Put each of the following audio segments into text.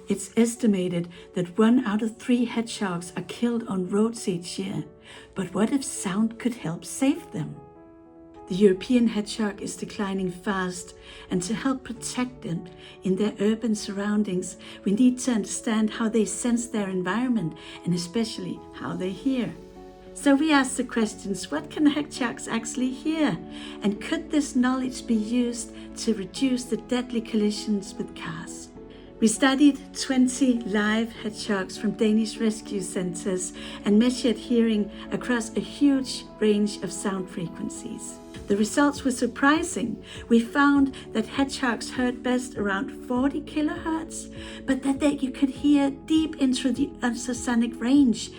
It's estimated that 1 out of 3 hedgehogs are killed on roads each year. But what if sound could help save them? The European hedgehog is declining fast, and to help protect them in their urban surroundings, we need to understand how they sense their environment and especially how they hear. So we asked the questions, what can hedgehogs actually hear? And could this knowledge be used to reduce the deadly collisions with cars? We studied 20 live hedgehogs from Danish rescue centers and measured hearing across a huge range of sound frequencies. The results were surprising. We found that hedgehogs heard best around 40 kilohertz, but that you could hear deep into the ultrasonic range,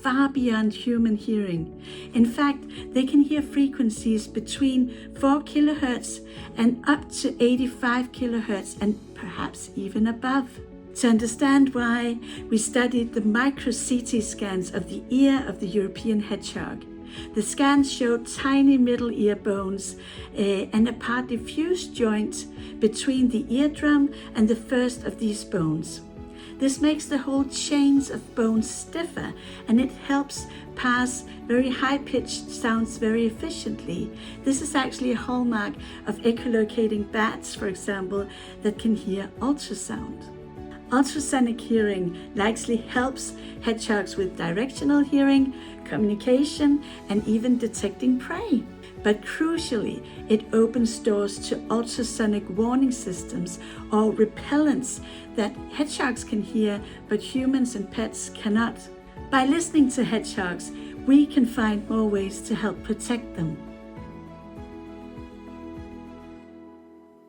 far beyond human hearing. In fact, they can hear frequencies between 4 kilohertz and up to 85 kilohertz and perhaps even above. To understand why, we studied the micro-CT scans of the ear of the European hedgehog. The scans showed tiny middle ear bones and a partly fused joint between the eardrum and the first of these bones. This makes the whole chains of bones stiffer, and it helps pass very high-pitched sounds very efficiently. This is actually a hallmark of echolocating bats, for example, that can hear ultrasound. Ultrasonic hearing likely helps hedgehogs with directional hearing, communication, and even detecting prey. But crucially, it opens doors to ultrasonic warning systems or repellents that hedgehogs can hear, but humans and pets cannot. By listening to hedgehogs, we can find more ways to help protect them.